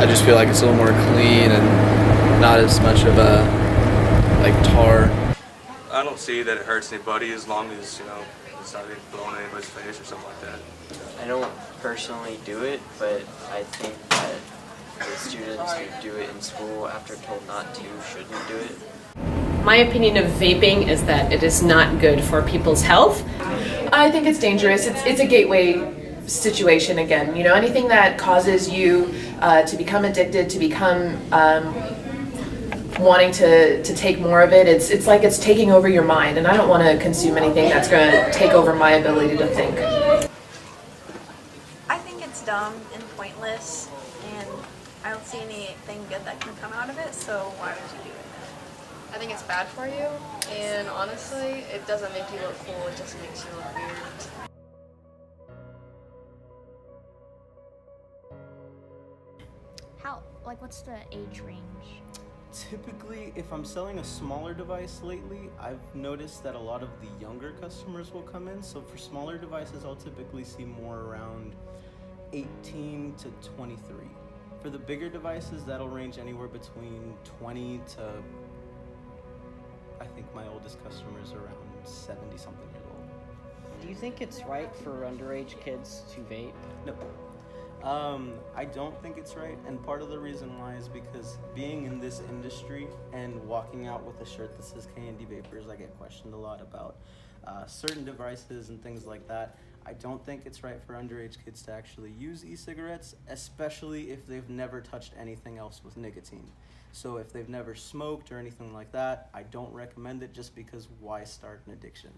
I just feel like it's a little more clean and not as much of a like tar. I don't see that it hurts anybody as long as, you know, it's not getting blown in anybody's face or something like that. I don't personally do it, but I think that the students who do it in school after told not to shouldn't do it. My opinion of vaping is that it is not good for people's health. I think it's dangerous. It's a gateway situation again. You know, anything that causes you to become addicted, to become wanting to take more of it, it's like it's taking over your mind, and I don't want to consume anything that's going to take over my ability to think. I think it's dumb and pointless, and I don't see anything good that can come out of it, so why would you do it? I think it's bad for you, and honestly, it doesn't make you look cool, it just makes you look weird. What's the age range? Typically, if I'm selling a smaller device lately, I've noticed that a lot of the younger customers will come in. So for smaller devices, I'll typically see more around 18 to 23. For the bigger devices, that'll range anywhere between 20 to, I think my oldest customer is around 70-something years old. Do you think it's right for underage kids to vape? No. I don't think it's right, and part of the reason why is because being in this industry and walking out with a shirt that says K&D Vapors, I get questioned a lot about certain devices and things like that. I don't think it's right for underage kids to actually use e-cigarettes, especially if they've never touched anything else with nicotine. So if they've never smoked or anything like that, I don't recommend it, just because why start an addiction?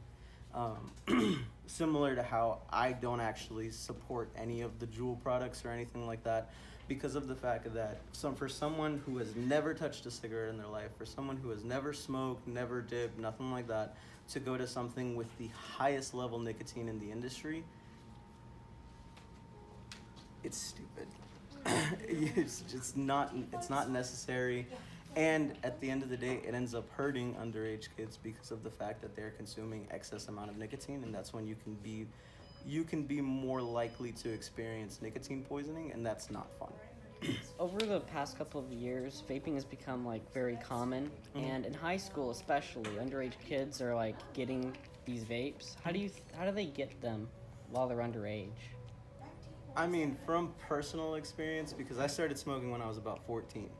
Similar to how I don't actually support any of the Juul products or anything like that, because of the fact that for someone who has never touched a cigarette in their life, for someone who has never smoked, never dipped, nothing like that, to go to something with the highest level nicotine in the industry, it's stupid. it's not necessary. And at the end of the day, it ends up hurting underage kids because of the fact that they're consuming excess amount of nicotine, and that's when you can be more likely to experience nicotine poisoning, and that's not fun. Over the past couple of years, vaping has become very common, and in high school especially, underage kids are getting these vapes. How do they get them while they're underage? I mean, from personal experience, because I started smoking when I was about 14.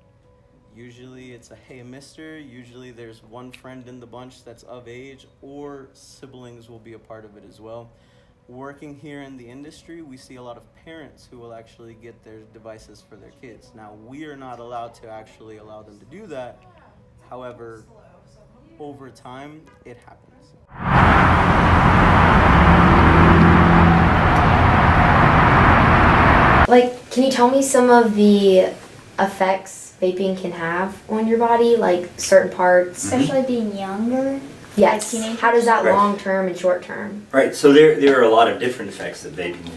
Usually it's a hey mister, usually there's one friend in the bunch that's of age, or siblings will be a part of it as well. Working here in the industry, we see a lot of parents who will actually get their devices for their kids. Now, we are not allowed to actually allow them to do that. However, over time, it happens. Can you tell me some of the effects vaping can have on your body, certain parts? Especially being younger? Yes. Like how does that Right. long term and short term? Right, so there are a lot of different effects that vaping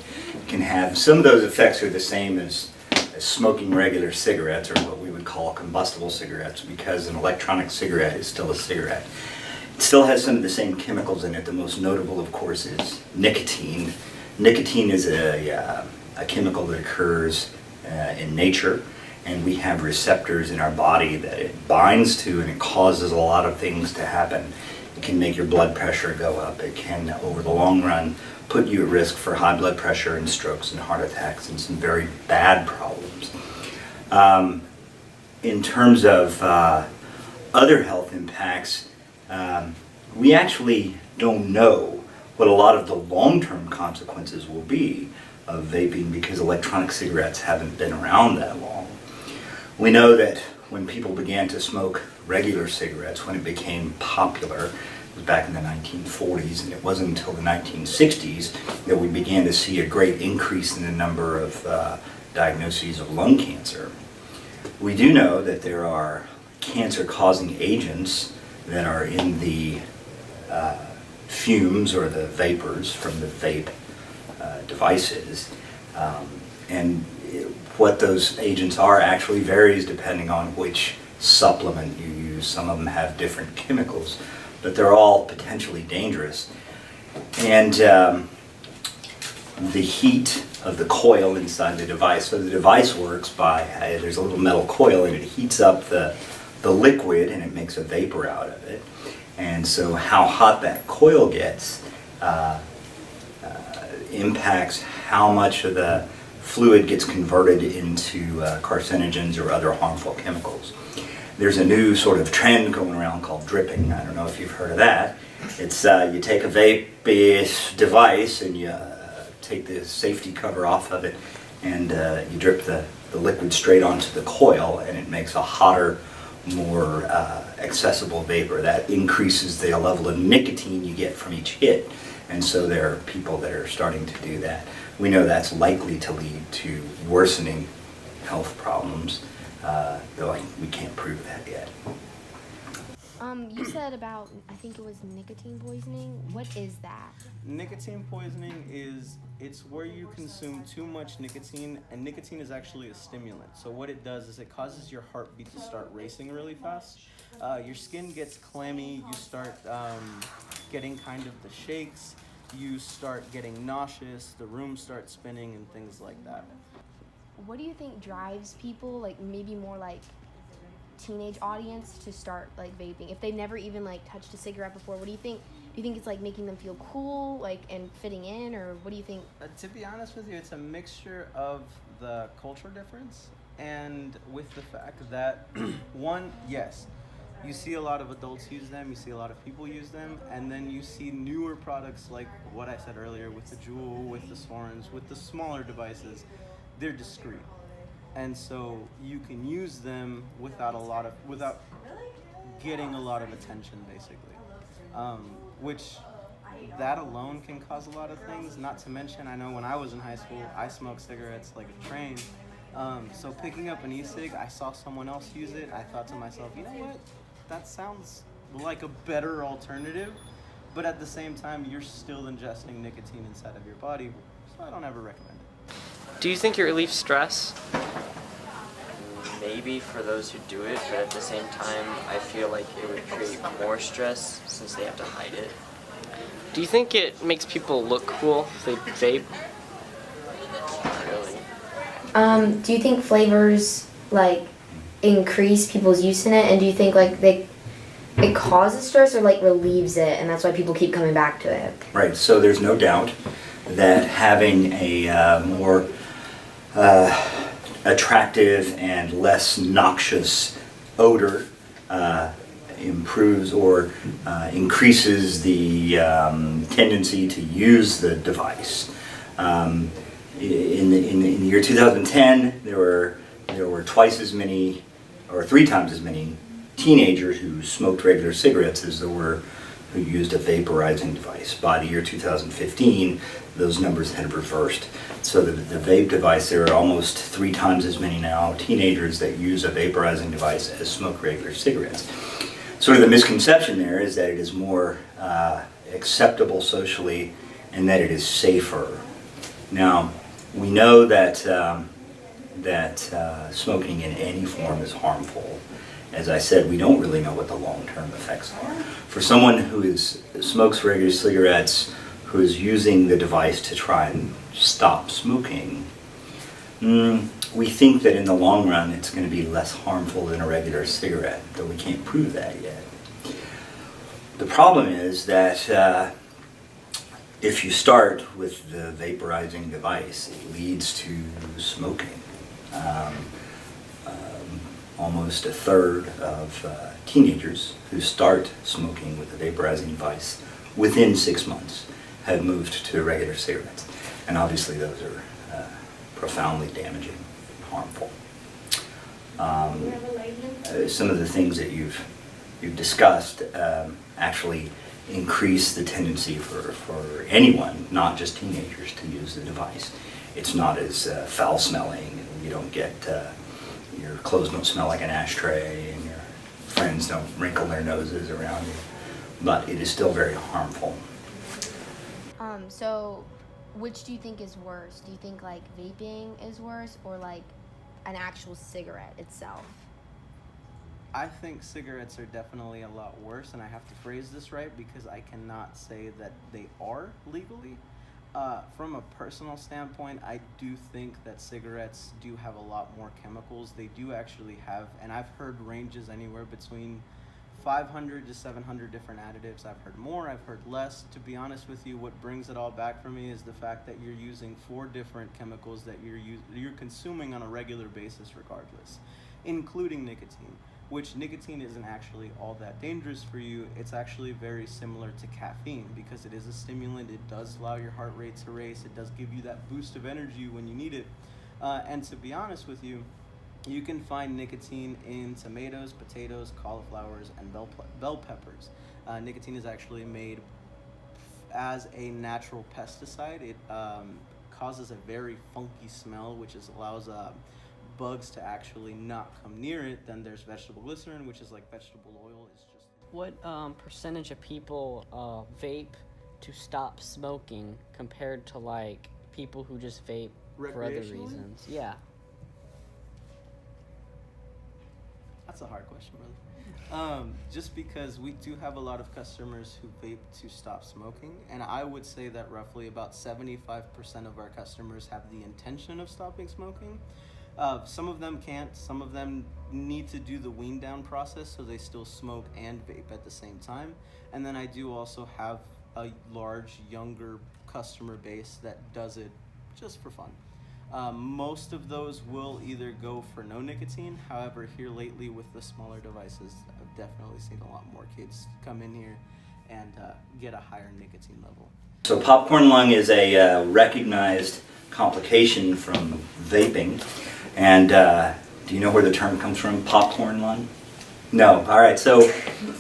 can have. Some of those effects are the same as smoking regular cigarettes, or what we would call combustible cigarettes, because an electronic cigarette is still a cigarette. It still has some of the same chemicals in it. The most notable, of course, is nicotine. Nicotine is a chemical that occurs in nature, and we have receptors in our body that it binds to, and it causes a lot of things to happen. It can make your blood pressure go up. It can, over the long run, put you at risk for high blood pressure and strokes and heart attacks and some very bad problems. In terms of other health impacts, we actually don't know what a lot of the long-term consequences will be of vaping, because electronic cigarettes haven't been around that long. We know that when people began to smoke regular cigarettes, when it became popular, it was back in the 1940s, and it wasn't until the 1960s that we began to see a great increase in the number of diagnoses of lung cancer. We do know that there are cancer-causing agents that are in the fumes or the vapors from the vape devices, and what those agents are actually varies depending on which supplement you use. Some of them have different chemicals, but they're all potentially dangerous. And the heat of the coil inside the device. So the device works by, there's a little metal coil and it heats up the liquid and it makes a vapor out of it. And so how hot that coil gets impacts how much of the fluid gets converted into carcinogens or other harmful chemicals. There's a new sort of trend going around called dripping. I don't know if you've heard of that. It's you take a vape device and you take the safety cover off of it and you drip the liquid straight onto the coil and it makes a hotter, more accessible vapor. That increases the level of nicotine you get from each hit. And so there are people that are starting to do that. We know that's likely to lead to worsening health problems, though we can't prove that yet. You said about, I think it was nicotine poisoning. What is that? Nicotine poisoning it's where you consume too much nicotine, and nicotine is actually a stimulant. So what it does is it causes your heartbeat to start racing really fast. Your skin gets clammy, you start getting kind of the shakes, you start getting nauseous, the room starts spinning and things like that. What do you think drives people, like maybe more like teenage audience, to start like vaping? If they've never even like touched a cigarette before, what do you think? Do you think it's like making them feel cool, like, and fitting in, or what do you think? To be honest with you, it's a mixture of the cultural difference and with the fact that one, yes, you see a lot of adults use them, you see a lot of people use them, and then you see newer products like what I said earlier with the Juul, with the Sorens, with the smaller devices. They're discreet. And so you can use them without getting a lot of attention, basically. Which that alone can cause a lot of things. Not to mention, I know when I was in high school, I smoked cigarettes like a train. So picking up an e-cig, I saw someone else use it. I thought to myself, you know what? That sounds like a better alternative. But at the same time, you're still ingesting nicotine inside of your body. So I don't ever recommend it. Do you think it relieves stress? Maybe for those who do it, but at the same time, I feel like it would create more stress since they have to hide it. Do you think it makes people look cool if they vape? Not really. Do you think flavors like increase people's use in it, and do you think like it causes stress or like relieves it, and that's why people keep coming back to it? Right, so there's no doubt that having a more attractive and less noxious odor improves or increases the tendency to use the device. In the year 2010, there were twice as many, or 3 times as many teenagers who smoked regular cigarettes as there were who used a vaporizing device. By the year 2015, those numbers had reversed. So the vape device, there are almost 3 times as many now teenagers that use a vaporizing device as smoke regular cigarettes. Sort of the misconception there is that it is more acceptable socially and that it is safer. Now, we know that smoking in any form is harmful. As I said, we don't really know what the long-term effects are. For someone who smokes regular cigarettes, who is using the device to try and stop smoking, we think that in the long run it's going to be less harmful than a regular cigarette, though we can't prove that yet. The problem is that if you start with the vaporizing device, it leads to smoking. Almost a third of teenagers who start smoking with a vaporizing device within 6 months have moved to regular cigarettes. And obviously those are profoundly damaging and harmful. Some of the things that you've discussed actually increase the tendency for anyone, not just teenagers, to use the device. It's not as foul smelling, and you don't get your clothes don't smell like an ashtray, and your friends don't wrinkle their noses around you. But it is still very harmful. So which do you think is worse? Do you think like vaping is worse or like an actual cigarette itself? I think cigarettes are definitely a lot worse, and I have to phrase this right because I cannot say that they are legally. From a personal standpoint, I do think that cigarettes do have a lot more chemicals. They do actually have, and I've heard ranges anywhere between 500 to 700 different additives. I've heard more, I've heard less. To be honest with you, what brings it all back for me is the fact that you're using 4 different chemicals that you're consuming on a regular basis regardless, including nicotine, which nicotine isn't actually all that dangerous for you. It's actually very similar to caffeine because it is a stimulant. It does allow your heart rate to race. It does give you that boost of energy when you need it. And to be honest with you, you can find nicotine in tomatoes, potatoes, cauliflowers, and bell peppers. Nicotine is actually made as a natural pesticide. It causes a very funky smell, which allows bugs to actually not come near it. Then there's vegetable glycerin, which is like vegetable oil. It's just What percentage of people vape to stop smoking compared to like people who just vape for other Recreationally? reasons? Yeah. That's a hard question, brother. Just because we do have a lot of customers who vape to stop smoking, and I would say that roughly about 75% of our customers have the intention of stopping smoking. Some of them can't. Some of them need to do the wean down process, so they still smoke and vape at the same time. And then I do also have a large, younger customer base that does it just for fun. Most of those will either go for no nicotine. However, here lately with the smaller devices, I've definitely seen a lot more kids come in here and get a higher nicotine level. So popcorn lung is a recognized complication from vaping. And do you know where the term comes from, popcorn lung? No. All right, so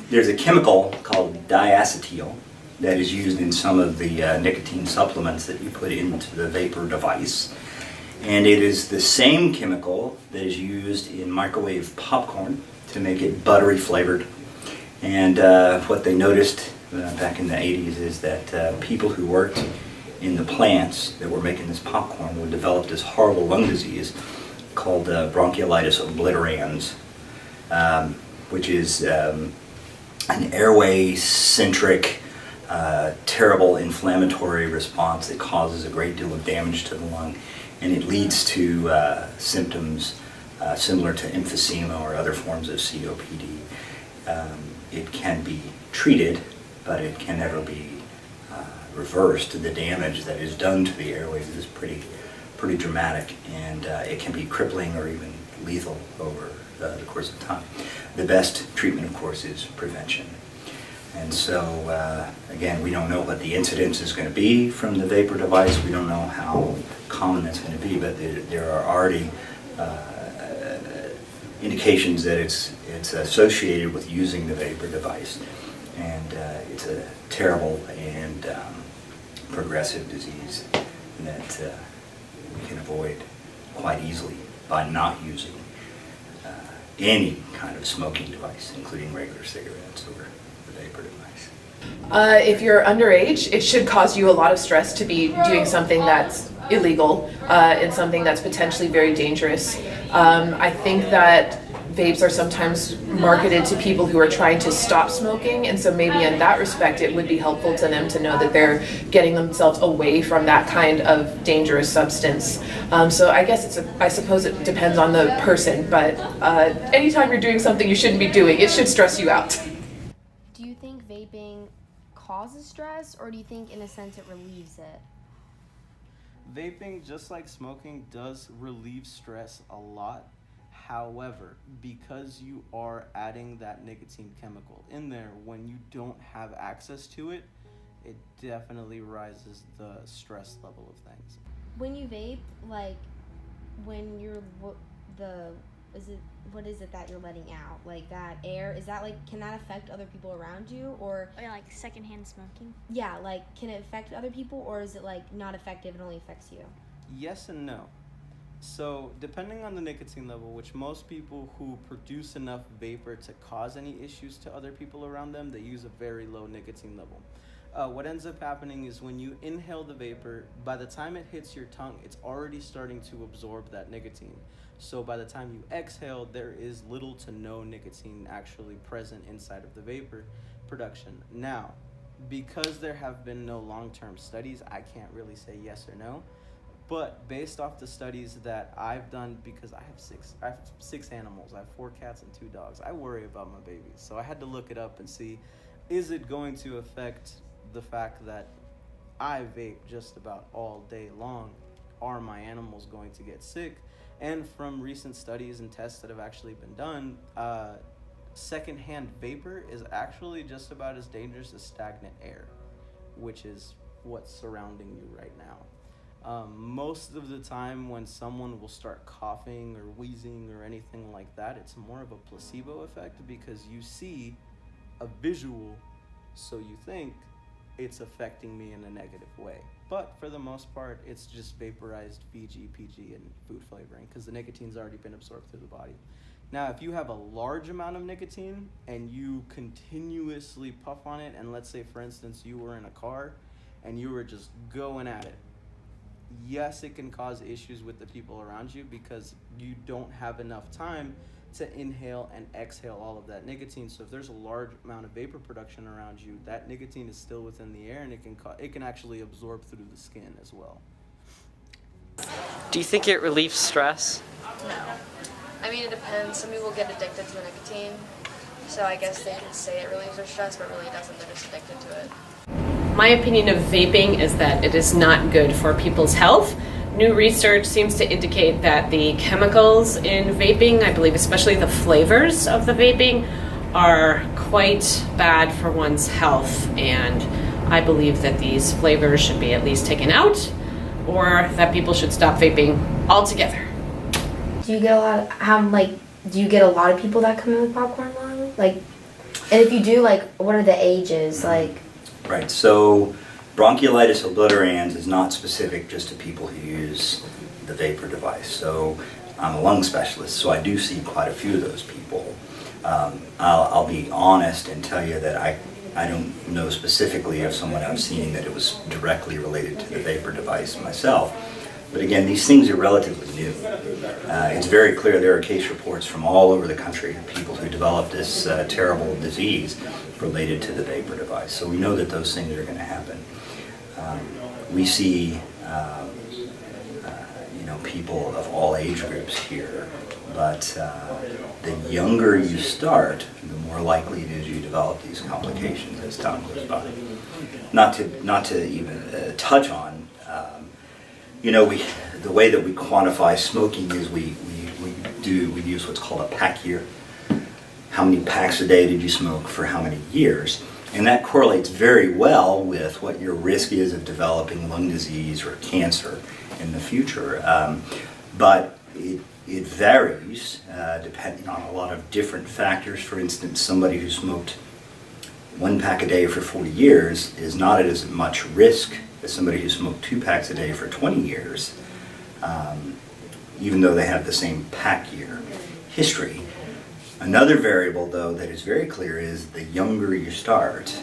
there's a chemical called diacetyl that is used in some of the nicotine supplements that you put into the vapor device. And it is the same chemical that is used in microwave popcorn to make it buttery flavored. And what they noticed back in the 80s is that people who worked in the plants that were making this popcorn would develop this horrible lung disease called bronchiolitis obliterans, which is an airway-centric, terrible inflammatory response that causes a great deal of damage to the lung, and it leads to symptoms similar to emphysema or other forms of COPD. It can be treated, but it can never be reversed. The damage that is done to the airways is pretty dramatic, and it can be crippling or even lethal over the course of time. The best treatment, of course, is prevention. And so, again, we don't know what the incidence is going to be from the vapor device. We don't know how common that's going to be, but there are already indications that it's associated with using the vapor device. And it's a terrible and progressive disease that we can avoid quite easily by not using any kind of smoking device, including regular cigarettes or the vapor device. If you're underage, it should cause you a lot of stress to be doing something that's illegal and something that's potentially very dangerous. I think that vapes are sometimes marketed to people who are trying to stop smoking, and so maybe in that respect it would be helpful to them to know that they're getting themselves away from that kind of dangerous substance. So I guess I suppose it depends on the person, but anytime you're doing something you shouldn't be doing, it should stress you out. Do you think vaping causes stress, or do you think in a sense it relieves it? Vaping, just like smoking, does relieve stress a lot. However, because you are adding that nicotine chemical in there, when you don't have access to it, it definitely rises the stress level of things. When you vape, like when you're what is it that you're letting out? Like that air, is that like, can that affect other people around you, or like secondhand smoking? yeah, like can it affect other people, or is it like not effective and only affects you? Yes and no. So depending on the nicotine level, which most people who produce enough vapor to cause any issues to other people around them, they use a very low nicotine level. What ends up happening is when you inhale the vapor, by the time it hits your tongue, it's already starting to absorb that nicotine. So by the time you exhale, there is little to no nicotine actually present inside of the vapor production. Now, because there have been no long-term studies, I can't really say yes or no. But based off the studies that I've done, because I have six animals. I have 4 cats and 2 dogs. I worry about my babies. So I had to look it up and see, is it going to affect the fact that I vape just about all day long? Are my animals going to get sick? And from recent studies and tests that have actually been done, secondhand vapor is actually just about as dangerous as stagnant air, which is what's surrounding you right now. Most of the time when someone will start coughing or wheezing or anything like that, it's more of a placebo effect because you see a visual, so you think it's affecting me in a negative way. But for the most part, it's just vaporized VG, PG, and food flavoring because the nicotine's already been absorbed through the body. Now, if you have a large amount of nicotine and you continuously puff on it, and let's say, for instance, you were in a car and you were just going at it, yes, it can cause issues with the people around you because you don't have enough time to inhale and exhale all of that nicotine. So if there's a large amount of vapor production around you, that nicotine is still within the air and it can actually absorb through the skin as well. Do you think it relieves stress? No. I mean, it depends. Some people get addicted to nicotine, so I guess they can say it relieves their stress, but really doesn't. They're just addicted to it. My opinion of vaping is that it is not good for people's health. New research seems to indicate that the chemicals in vaping, I believe especially the flavors of the vaping, are quite bad for one's health, and I believe that these flavors should be at least taken out, or that people should stop vaping altogether. Do you get a lot of, do you get a lot of people that come in with popcorn lung? And if you do, what are the ages? Right, so bronchiolitis obliterans is not specific just to people who use the vapor device. So I'm a lung specialist, so I do see quite a few of those people. I'll be honest and tell you that I don't know specifically of someone I've seen that it was directly related to the vapor device myself. But again, these things are relatively new. It's very clear there are case reports from all over the country of people who developed this terrible disease related to the vapor device. So we know that those things are going to happen. We see people of all age groups here, but the younger you start, the more likely it is you develop these complications as time goes by. Not to even touch on, the way that we quantify smoking is we use what's called a pack year. How many packs a day did you smoke for how many years? And that correlates very well with what your risk is of developing lung disease or cancer in the future. But it varies depending on a lot of different factors. For instance, somebody who smoked 1 pack a day for 40 years is not at as much risk as somebody who smoked 2 packs a day for 20 years, even though they have the same pack year history. Another variable, though, that is very clear is the younger you start,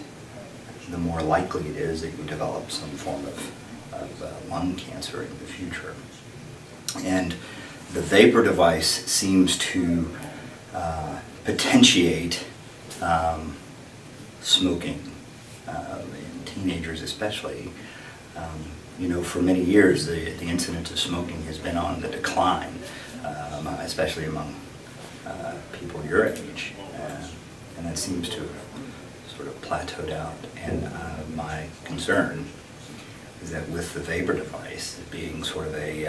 the more likely it is that you develop some form of lung cancer in the future. And the vapor device seems to potentiate smoking in teenagers especially. For many years the incidence of smoking has been on the decline, especially among people your age, and that seems to have sort of plateaued out. And my concern is that with the vapor device being sort of a,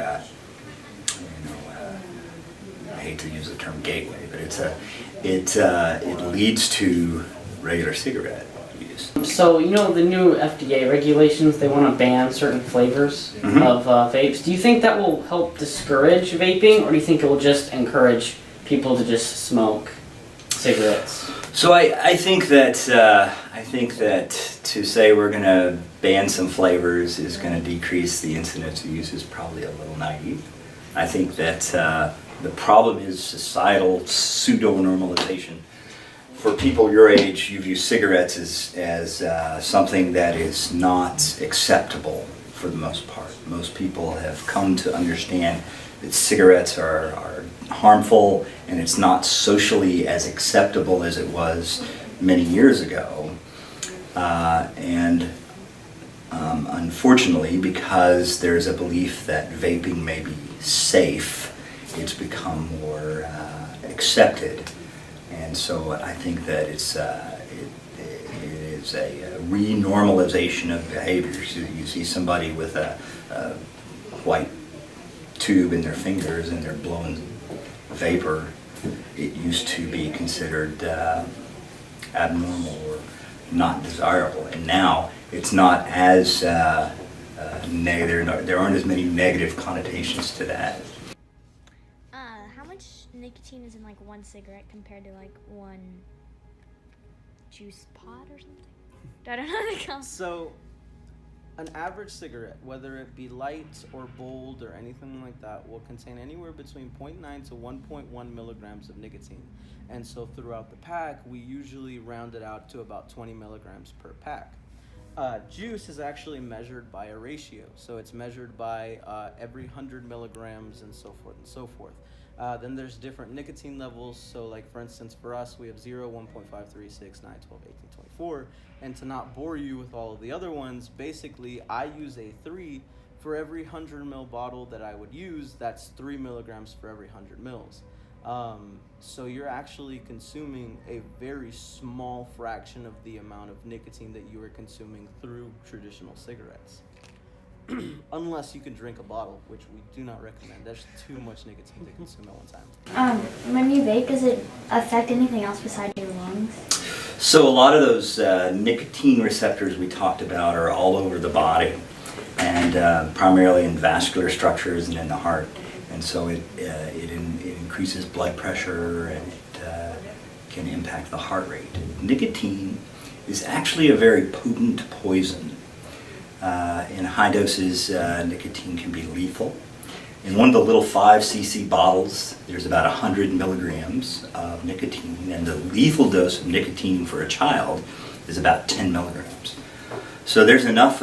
I hate to use the term gateway, but it leads to regular cigarette use. So, the new FDA regulations, they want to ban certain flavors of vapes. Do you think that will help discourage vaping, or do you think it will just encourage people to just smoke cigarettes? So I think that to say we're going to ban some flavors is going to decrease the incidence of use is probably a little naive. I think that the problem is societal pseudo-normalization. For people your age, you view cigarettes as something that is not acceptable for the most part. Most people have come to understand that cigarettes are harmful, and it's not socially as acceptable as it was many years ago. And unfortunately, because there's a belief that vaping may be safe, it's become more accepted. And so I think that it is a renormalization of behaviors. You see somebody with a white tube in their fingers and they're blowing vapor. It used to be considered abnormal or not desirable, and now it's not as there aren't as many negative connotations to that. How much nicotine is in like one cigarette compared to like one juice pod or something? I don't know how to count. So, an average cigarette, whether it be light or bold or anything like that, will contain anywhere between 0.9 to 1.1 milligrams of nicotine. And so throughout the pack, we usually round it out to about 20 milligrams per pack. Juice is actually measured by a ratio. So it's measured by every 100 milligrams and so forth and so forth. Then there's different nicotine levels. So like for instance, for us, we have 0, 1.5, 3, 6, 9, 12, 18, 24. And to not bore you with all of the other ones, basically I use a 3 for every 100 ml bottle that I would use. That's 3 milligrams for every 100 mils. So you're actually consuming a very small fraction of the amount of nicotine that you are consuming through traditional cigarettes. Unless you can drink a bottle, which we do not recommend. There's too much nicotine to consume at one time. When you vape, does it affect anything else besides your lungs? So a lot of those nicotine receptors we talked about are all over the body, and primarily in vascular structures and in the heart. And so it increases blood pressure, and it can impact the heart rate. Nicotine is actually a very potent poison. In high doses, nicotine can be lethal. In one of the little 5 cc bottles, there's about 100 milligrams of nicotine, and the lethal dose of nicotine for a child is about 10 milligrams. So there's enough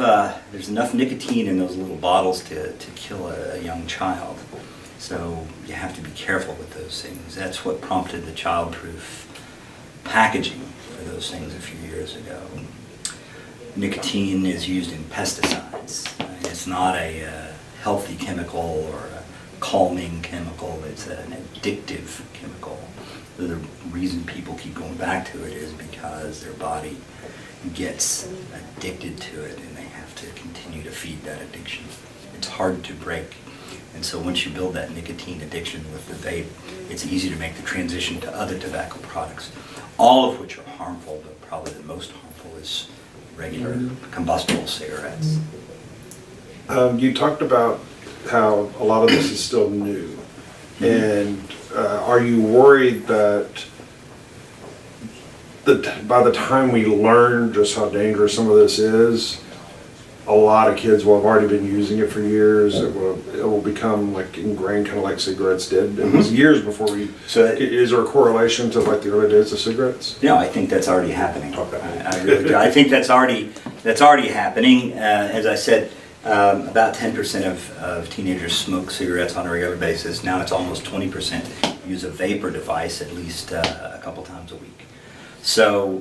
nicotine in those little bottles to kill a young child. So you have to be careful with those things. That's what prompted the childproof packaging for those things a few years ago. Nicotine is used in pesticides. It's not a healthy chemical or a calming chemical. It's an addictive chemical. The reason people keep going back to it is because their body gets addicted to it and they have to continue to feed that addiction. It's hard to break. And so once you build that nicotine addiction with the vape, it's easy to make the transition to other tobacco products, all of which are harmful, but probably the most harmful is regular combustible cigarettes. You talked about how a lot of this is still new. And are you worried that by the time we learn just how dangerous some of this is, a lot of kids will have already been using it for years. It will become like ingrained, kind of like cigarettes did. It was years before we. So is there a correlation to like the early days of cigarettes? No, I think that's already happening. I really do. I think that's already happening. As I said, about 10% of teenagers smoke cigarettes on a regular basis. Now it's almost 20% use a vapor device at least a couple times a week. So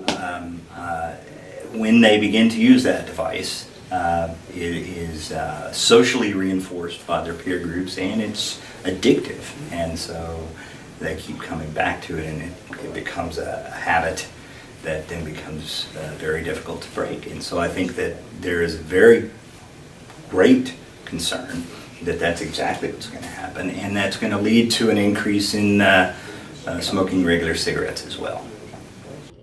when they begin to use that device, it is socially reinforced by their peer groups, and it's addictive, and so they keep coming back to it, and it becomes a habit that then becomes very difficult to break. And so I think that there is a very great concern that that's exactly what's going to happen, and that's going to lead to an increase in smoking regular cigarettes as well.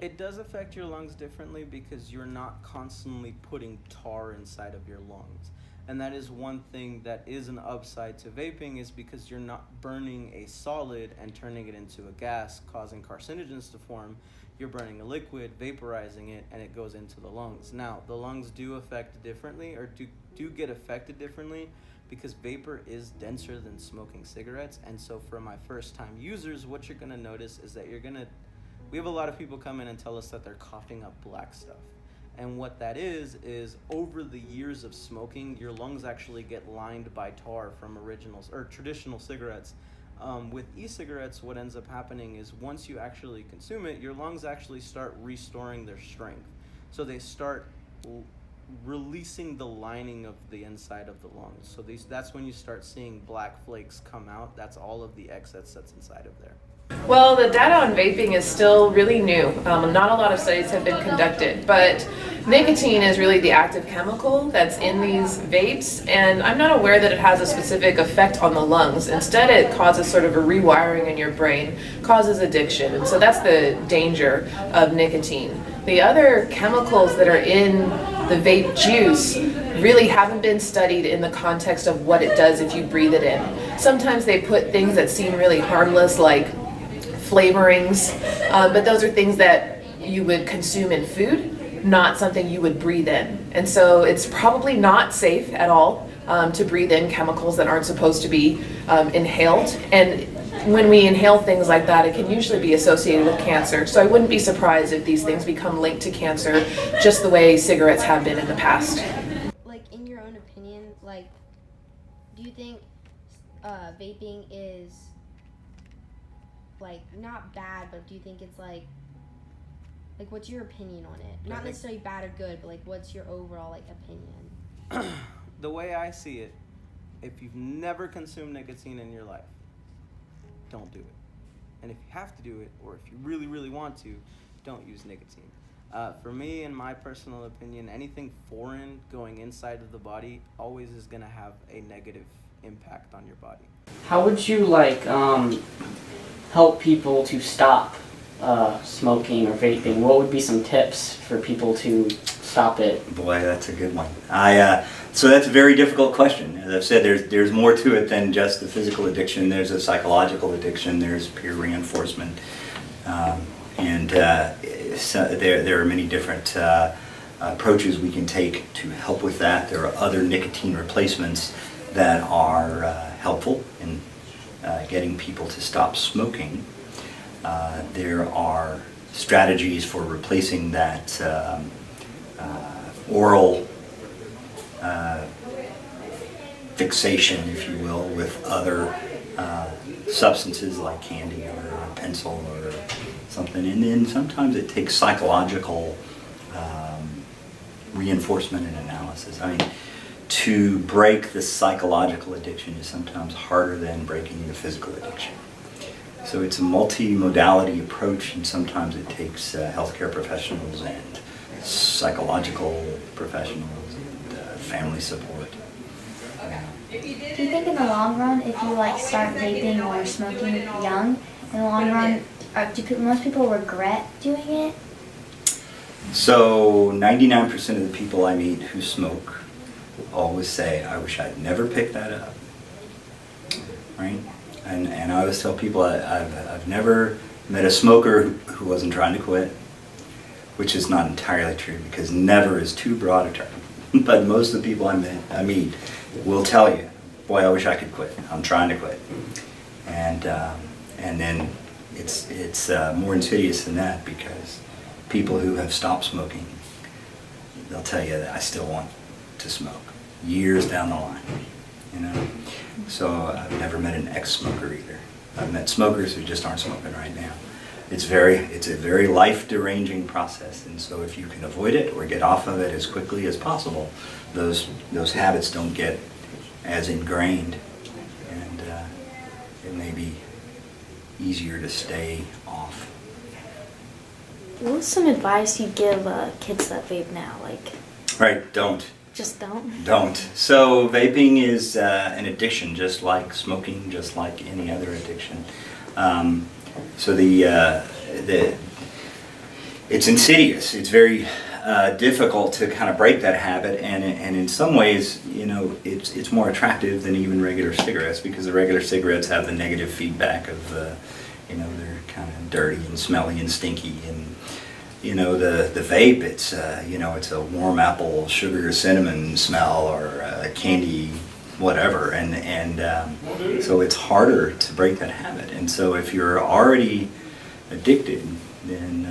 It does affect your lungs differently because you're not constantly putting tar inside of your lungs. And that is one thing that is an upside to vaping, is because you're not burning a solid and turning it into a gas, causing carcinogens to form. You're burning a liquid, vaporizing it, and it goes into the lungs. Now, the lungs do affect differently, or do get affected differently, because vapor is denser than smoking cigarettes. And so for my first time users, what you're gonna notice is that we have a lot of people come in and tell us that they're coughing up black stuff. And what that is over the years of smoking, your lungs actually get lined by tar from originals or traditional cigarettes. With e-cigarettes, what ends up happening is once you actually consume it, your lungs actually start restoring their strength. So they start releasing the lining of the inside of the lungs. So that's when you start seeing black flakes come out. That's all of the excess that's inside of there. Well, the data on vaping is still really new. Not a lot of studies have been conducted, but nicotine is really the active chemical that's in these vapes, and I'm not aware that it has a specific effect on the lungs. Instead, it causes sort of a rewiring in your brain, causes addiction, and so that's the danger of nicotine. The other chemicals that are in the vape juice really haven't been studied in the context of what it does if you breathe it in. Sometimes they put things that seem really harmless, like flavorings, but those are things that you would consume in food, not something you would breathe in. And so it's probably not safe at all to breathe in chemicals that aren't supposed to be inhaled. And when we inhale things like that, it can usually be associated with cancer. So I wouldn't be surprised if these things become linked to cancer just the way cigarettes have been in the past. Like, in your own opinion, like, do you think vaping is, like, not bad, but do you think it's like what's your opinion on it? Not necessarily bad or good, but like what's your overall like opinion? The way I see it, if you've never consumed nicotine in your life, don't do it. And if you have to do it, or if you really, really want to, don't use nicotine. For me, in my personal opinion, anything foreign going inside of the body always is going to have a negative impact on your body. How would you like help people to stop smoking or vaping? What would be some tips for people to stop it? Boy, that's a good one. So that's a very difficult question. As I've said, there's more to it than just the physical addiction. There's a psychological addiction. There's peer reinforcement, so there are many different approaches we can take to help with that. There are other nicotine replacements that are helpful in getting people to stop smoking. There are strategies for replacing that oral fixation, if you will, with other substances like candy or a pencil or something. And then sometimes it takes psychological reinforcement and analysis. I mean, to break the psychological addiction is sometimes harder than breaking the physical addiction. So it's a multi-modality approach, and sometimes it takes healthcare professionals and psychological professionals and family support. Do you think in the long run, if you like start vaping or smoking young, in the long run, do most people regret doing it? So 99% of the people I meet who smoke always say, I wish I'd never picked that up, right? And I always tell people I've never met a smoker who wasn't trying to quit, which is not entirely true because never is too broad a term. But most of the people I meet will tell you, boy, I wish I could quit. I'm trying to quit. And then it's more insidious than that, because people who have stopped smoking, they'll tell you that I still want to smoke years down the line, you know. So I've never met an ex-smoker either. I've met smokers who just aren't smoking right now. It's a very life-deranging process, and so if you can avoid it or get off of it as quickly as possible, those habits don't get as ingrained, and it may be easier to stay off. What's some advice you give kids that vape now? Like, right, don't. Just don't? Don't. So vaping is an addiction, just like smoking, just like any other addiction. So it's insidious. It's very difficult to kind of break that habit, and in some ways, you know, it's more attractive than even regular cigarettes, because the regular cigarettes have the negative feedback of, you know, they're kind of dirty and smelly and stinky, and you know, the vape, it's you know, it's a warm apple, sugar, cinnamon smell, or candy, whatever, and so it's harder to break that habit. And so if you're already addicted, then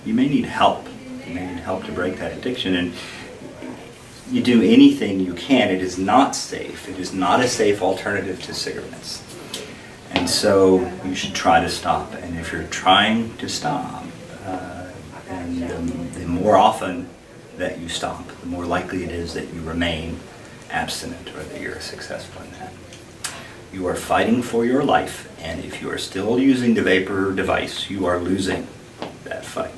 you may need help. You may need help to break that addiction, and you do anything you can. It is not safe. It is not a safe alternative to cigarettes, and so you should try to stop. And if you're trying to stop, And the more often that you stop, the more likely it is that you remain abstinent or that you're successful in that. You are fighting for your life, and if you are still using the vapor device, you are losing that fight.